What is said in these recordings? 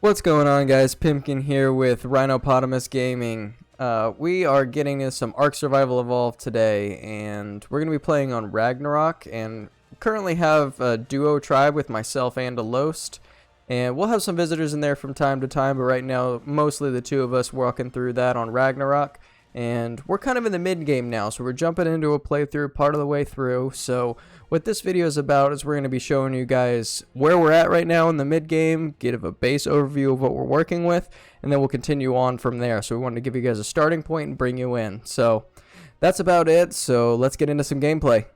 What's going on, guys? Pimpkin here with Rhinopotamus Gaming. We are getting into some Ark Survival Evolved today, and we're going to be playing on Ragnarok, and currently have a duo tribe with myself and a Lost, and we'll have some visitors in there from time to time, but right now, mostly the two of us walking through that on Ragnarok, and we're kind of in the mid-game now, so we're jumping into a playthrough part of the way through. So what this video is about is we're going to be showing you guys where we're at right now in the mid-game, give a base overview of what we're working with, and then we'll continue on from there. So we wanted to give you guys a starting point and bring you in. So that's about it, so let's get into some gameplay.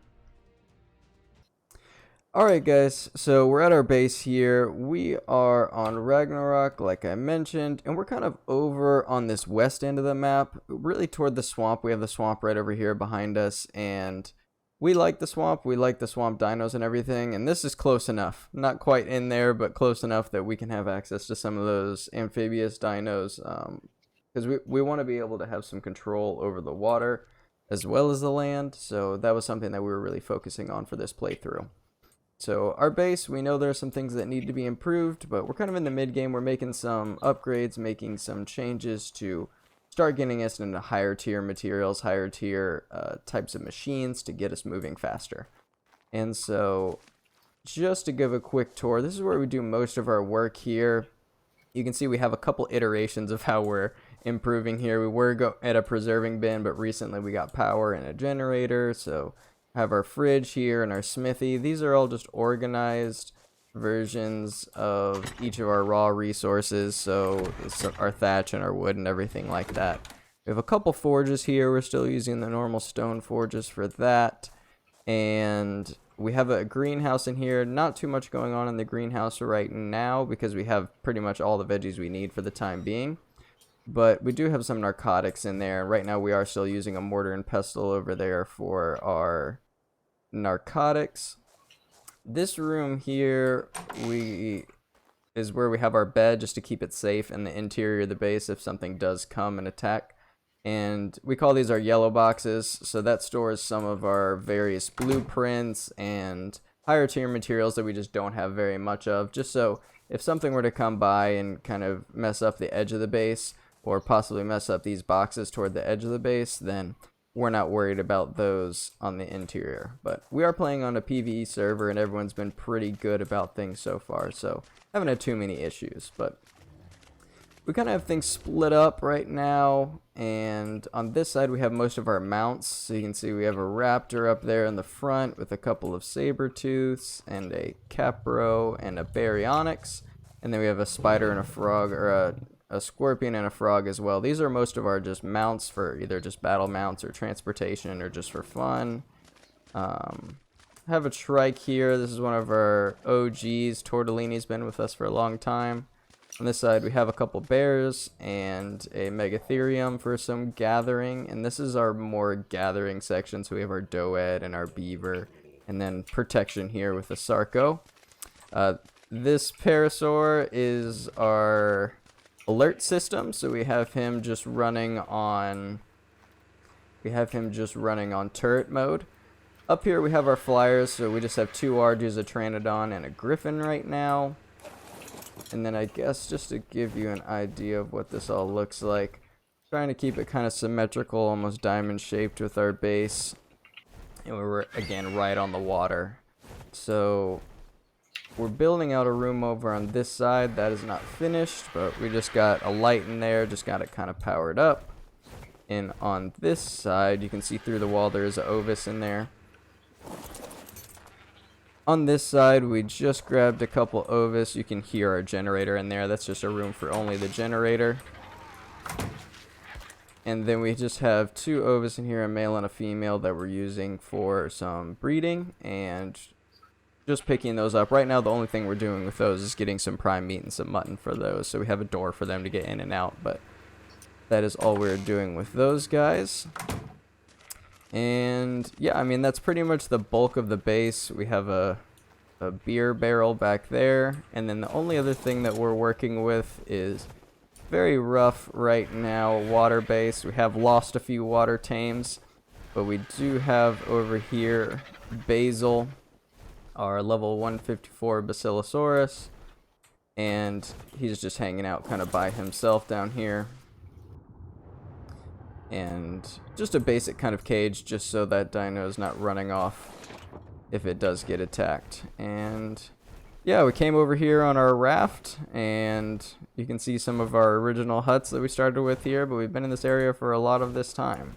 Alright guys, so we're at our base here. We are on Ragnarok, like I mentioned, and we're kind of over on this west end of the map, really toward the swamp. We have the swamp right over here behind us, and we like the swamp. We like the swamp dinos and everything, and this is close enough. Not quite in there, but close enough that we can have access to some of those amphibious dinos, because we want to be able to have some control over the water as well as the land, so that was something that we were really focusing on for this playthrough. So our base, we know there are some things that need to be improved, but we're kind of in the mid game. We're making some upgrades, making some changes to start getting us into higher tier materials, higher tier types of machines to get us moving faster. And so just to give a quick tour, this is where we do most of our work here. You can see we have a couple iterations of how we're improving here. We were at a preserving bin, but recently we got power and a generator, so have our fridge here and our smithy. These are all just organized versions of each of our raw resources, so our thatch and our wood and everything like that. We have a couple forges here. We're still using the normal stone forges for that, and we have a greenhouse in here. Not too much going on in the greenhouse right now because we have pretty much all the veggies we need for the time being, but we do have some narcotics in there. Right now we are still using a mortar and pestle over there for our narcotics. This room here is where we have our bed, just to keep it safe in the interior of the base if something does come and attack. And we call these our yellow boxes, so that stores some of our various blueprints and higher tier materials that we just don't have very much of, just so if something were to come by and kind of mess up the edge of the base, or possibly mess up these boxes toward the edge of the base, then we're not worried about those on the interior. But we are playing on a PvE server, and everyone's been pretty good about things so far, so haven't had too many issues. But we kind of have things split up right now, and on this side we have most of our mounts. So you can see we have a raptor up there in the front with a couple of saber-tooths and a capro and a baryonyx, and then we have a spider and a frog, or a scorpion and a frog as well. These are most of our just mounts for either just battle mounts or transportation or just for fun. I have a trike here. This is one of our OGs. Tortellini's been with us for a long time. On this side we have a couple bears and a megatherium for some gathering, and this is our more gathering section. So we have our doed and our beaver, and then protection here with the sarco. This parasaur is our alert system, so we have him just running on turret mode. Up here we have our flyers, so we just have two Argus, a Pteranodon, and a Griffin right now. And then I guess just to give you an idea of what this all looks like, trying to keep it kind of symmetrical, almost diamond shaped with our base, and we're again right on the water. So we're building out a room over on this side. That is not finished, but we just got a light in there, just got it kind of powered up. And on this side, you can see through the wall there is an Ovis in there. On this side, we just grabbed a couple Ovis. You can hear our generator in there. That's just a room for only the generator. And then we just have two Ovis in here, a male and a female, that we're using for some breeding and just picking those up. Right now the only thing we're doing with those is getting some prime meat and some mutton for those, so we have a door for them to get in and out, but that is all we're doing with those guys. And yeah, I mean that's pretty much the bulk of the base. We have a beer barrel back there, and then the only other thing that we're working with is very rough right now water base. We have lost a few water tames, but we do have over here basil our level 154 Basilosaurus, and he's just hanging out kind of by himself down here. And just a basic kind of cage just so that dino is not running off if it does get attacked. And yeah, we came over here on our raft, and you can see some of our original huts that we started with here, but we've been in this area for a lot of this time.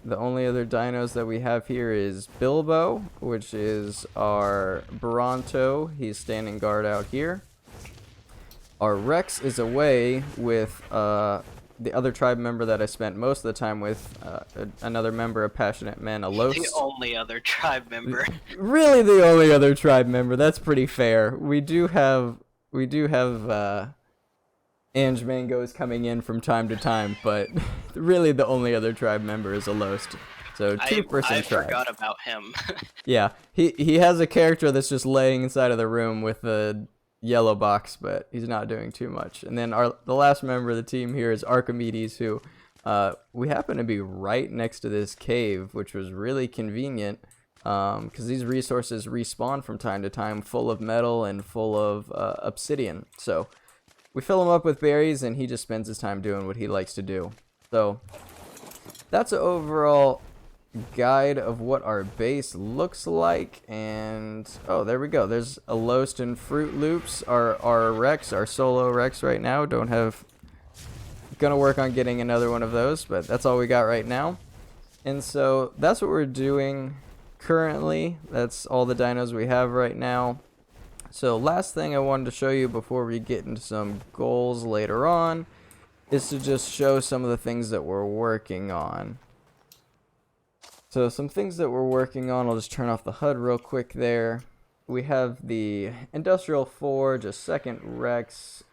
The only other dinos that we have here is Bilbo, which is our Bronto. He's standing guard out here. Our Rex is away with the other tribe member that I spent most of the time with, another member of Passionate Men, Alos. The only other tribe member. Really the only other tribe member. That's pretty fair. We do have Ange Mangoes coming in from time to time, but really the only other tribe member is Alost. So two-person tribe. I forgot about him. Yeah, he has a character that's just laying inside of the room with a yellow box, but he's not doing too much. And then the last member of the team here is Archimedes, who we happen to be right next to this cave, which was really convenient because these resources respawn from time to time full of metal and full of obsidian. So we fill him up with berries, and he just spends his time doing what he likes to do. So that's an overall guide of what our base looks like. And oh, there we go. There's a Lost and Fruit Loops. Our Rex, our solo Rex right now, gonna work on getting another one of those, but that's all we got right now. And so that's what we're doing currently. That's all the dinos we have right now. So last thing I wanted to show you before we get into some goals later on is to just show some of the things that we're working on. So some things that we're working on, I'll just turn off the HUD real quick there. We have the Industrial Forge, a second Rex,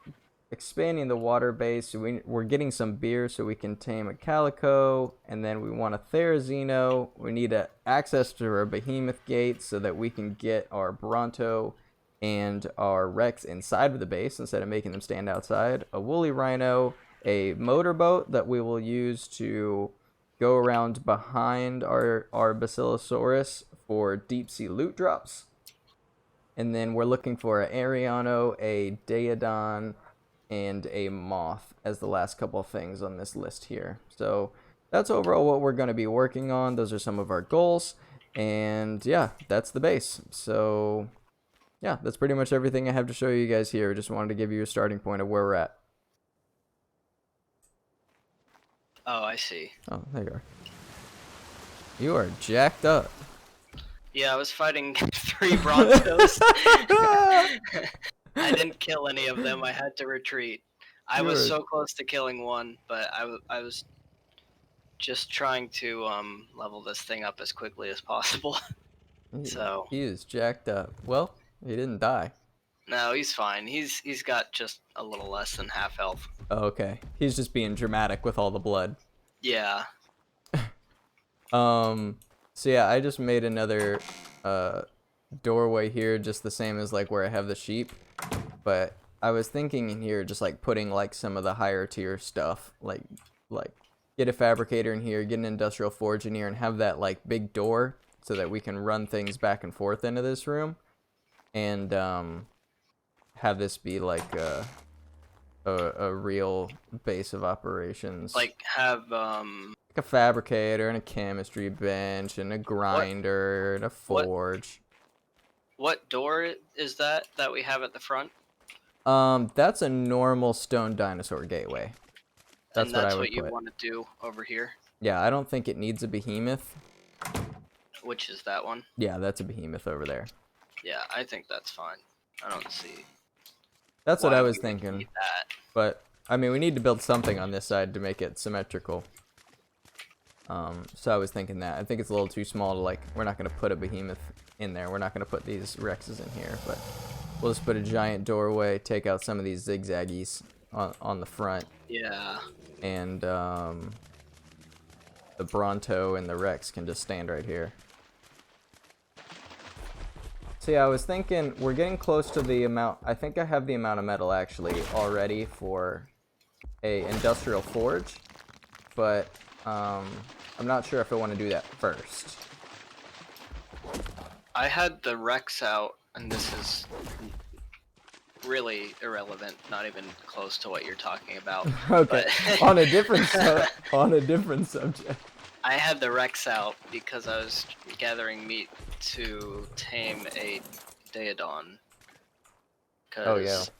expanding the water base. So we're getting some beer so we can tame a Calico, and then we want a Therizino. We need access to our Behemoth Gate so that we can get our Bronto and our Rex inside of the base instead of making them stand outside. A Woolly Rhino, a motorboat that we will use to go around behind our Basilosaurus for deep sea loot drops. And then we're looking for an Ariano, a Daeodon, and a Moth as the last couple of things on this list here. So that's overall what we're going to be working on. Those are some of our goals. And yeah, that's the base. So yeah, that's pretty much everything I have to show you guys here. Just wanted to give you a starting point of where we're at. Oh, I see. Oh, there you are. You are jacked up. Yeah, I was fighting 3 Brontos. I didn't kill any of them. I had to retreat. I was so close to killing one, but I was just trying to level this thing up as quickly as possible. So he is jacked up. Well, he didn't die. No, he's fine. He's got just a little less than half health. Oh, okay. He's just being dramatic with all the blood. Yeah. So yeah, I just made another doorway here, just the same as like where I have the sheep. But I was thinking in here just like putting like some of the higher tier stuff, like get a fabricator in here, get an industrial forge in here, and have that like big door so that we can run things back and forth into this room, and have this be like a real base of operations. Like have like a fabricator and a chemistry bench and a grinder and a forge. What door is that we have at the front? That's a normal stone dinosaur gateway. That's what I would what you put. want to do over here? Yeah, I don't think it needs a behemoth. Which is that one? Yeah, that's a behemoth over there. Yeah, I think that's fine. I don't see. That's what I was we thinking. need that. But I mean, we need to build something on this side to make it symmetrical. So I was thinking that. I think it's a little too small to like. We're not gonna put a behemoth in there. We're not gonna put these Rexes in here, but we'll just put a giant doorway. Take out some of these zigzaggies on the front. Yeah. And the Bronto and the Rex can just stand right here. So yeah, I was thinking we're getting close to the amount. I think I have the amount of metal actually already for a industrial forge, but I'm not sure if I want to do that first. I had the Rex out, and this is really irrelevant, not even close to what you're talking about. Okay, But on a different on a different subject. I had the Rex out because I was gathering meat to tame a Daeodon. Oh yeah. Because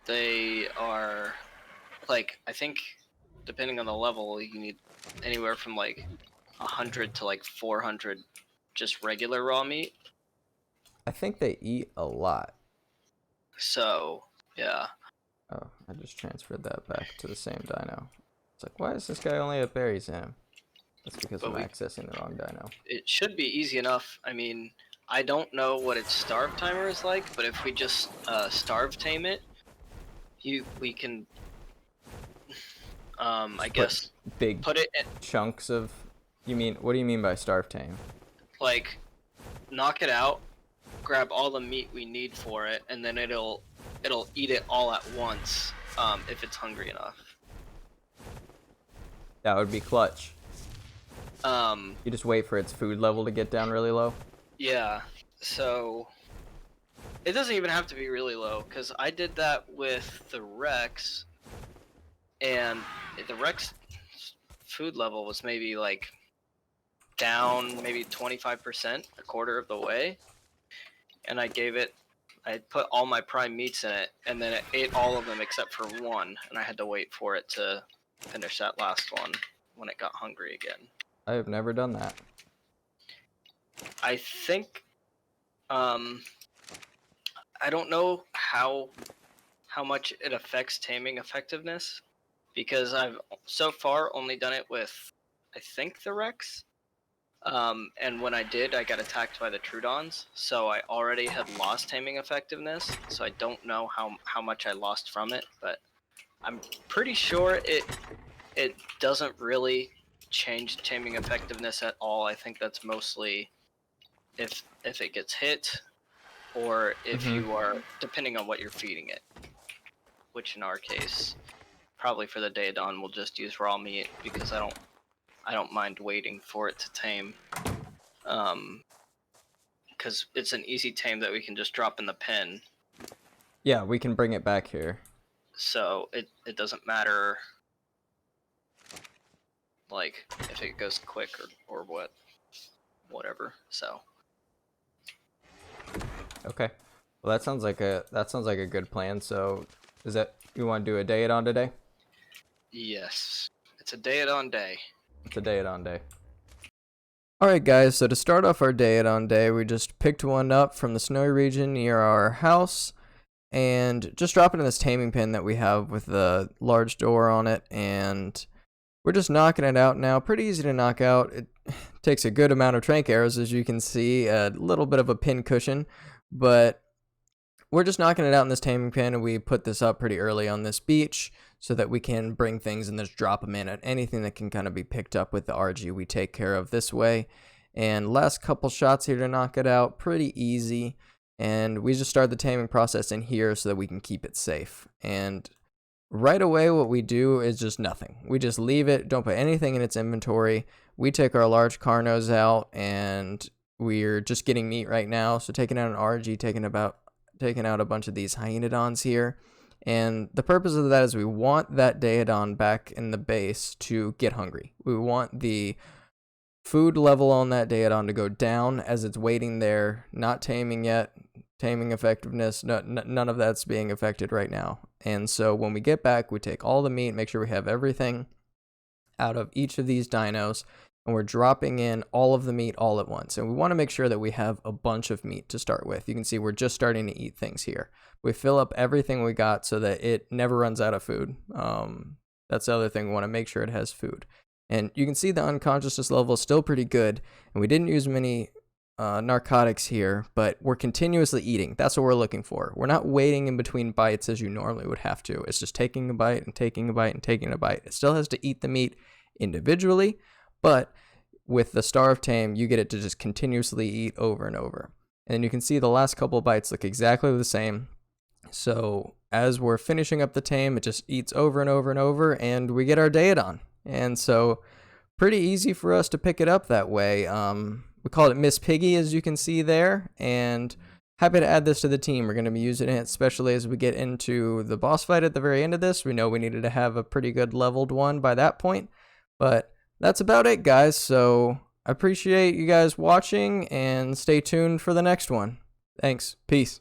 they are, like, I think, depending on the level, you need anywhere from like 100 to like 400 just regular raw meat. I think they eat a lot. So, yeah. Oh, I just transferred that back to the same dino. It's like, why is this guy only at berries in him? That's because But I'm accessing the wrong dino. it should be easy enough. I mean, I don't know what its starve timer is like, but if we just starve tame it, we can, I guess, Big put it in, chunks of. You mean, what do you mean by starve tame? like, knock it out, grab all the meat we need for it, and then it'll eat it all at once, if it's hungry enough. That would be clutch. Um, You just wait for its food level to get down really low. yeah, so it doesn't even have to be really low, because I did that with the Rex, and the Rex food level was maybe like down maybe 25%, a quarter of the way, and I put all my prime meats in it, and then it ate all of them except for one, and I had to wait for it to finish that last one when it got hungry again. I have never done that. I think, I don't know how much it affects taming effectiveness, because I've so far only done it with, I think, the Rex. And when I did, I got attacked by the Troodons, so I already had lost taming effectiveness, so I don't know how much I lost from it, but I'm pretty sure it doesn't really change taming effectiveness at all. I think that's mostly if it gets hit, or if you are, depending on what you're feeding it, which in our case, probably for the Daeodon, we'll just use raw meat, because I don't mind waiting for it to tame. Because it's an easy tame that we can just drop in the pen. Yeah, we can bring it back here. So it doesn't matter, like, if it goes quick or whatever. So. Okay. Well, that sounds like a good plan. So, is that you want to do a Daeodon today? Yes, it's a Daeodon day. It's a Daeodon day. Alright guys, so to start off our Daeodon day, we just picked one up from the snowy region near our house, and just drop it in this taming pen that we have with the large door on it, and we're just knocking it out now. Pretty easy to knock out. It takes a good amount of trank arrows, as you can see, a little bit of a pin cushion, but we're just knocking it out in this taming pen, and we put this up pretty early on this beach so that we can bring things and just drop them in at anything that can kind of be picked up with the RG we take care of this way. And last couple shots here to knock it out, pretty easy. And we just start the taming process in here so that we can keep it safe. And right away what we do is just nothing. We just leave it, don't put anything in its inventory. We take our large carnos out, and we're just getting meat right now. So taking out an RG, taking out a bunch of these hyenodons here. And the purpose of that is we want that Daeodon back in the base to get hungry. We want the food level on that Daeodon to go down as it's waiting there, not taming yet. Taming effectiveness, none of that's being affected right now. And so when we get back, we take all the meat, make sure we have everything out of each of these dinos, and we're dropping in all of the meat all at once. And we want to make sure that we have a bunch of meat to start with. You can see we're just starting to eat things here. We fill up everything we got so that it never runs out of food. That's the other thing. We want to make sure it has food. And you can see the unconsciousness level is still pretty good. And we didn't use many narcotics here, but we're continuously eating. That's what we're looking for. We're not waiting in between bites as you normally would have to. It's just taking a bite and taking a bite and taking a bite. It still has to eat the meat individually, but with the Starve Tame, you get it to just continuously eat over and over. And you can see the last couple of bites look exactly the same. So as we're finishing up the tame, it just eats over and over and over, and we get our Daeodon. And so pretty easy for us to pick it up that way. We call it Miss Piggy, as you can see there, and happy to add this to the team. We're going to be using it especially as we get into the boss fight at the very end of this. We know we needed to have a pretty good leveled one by that point, but that's about it, guys. So I appreciate you guys watching, and stay tuned for the next one. Thanks. Peace.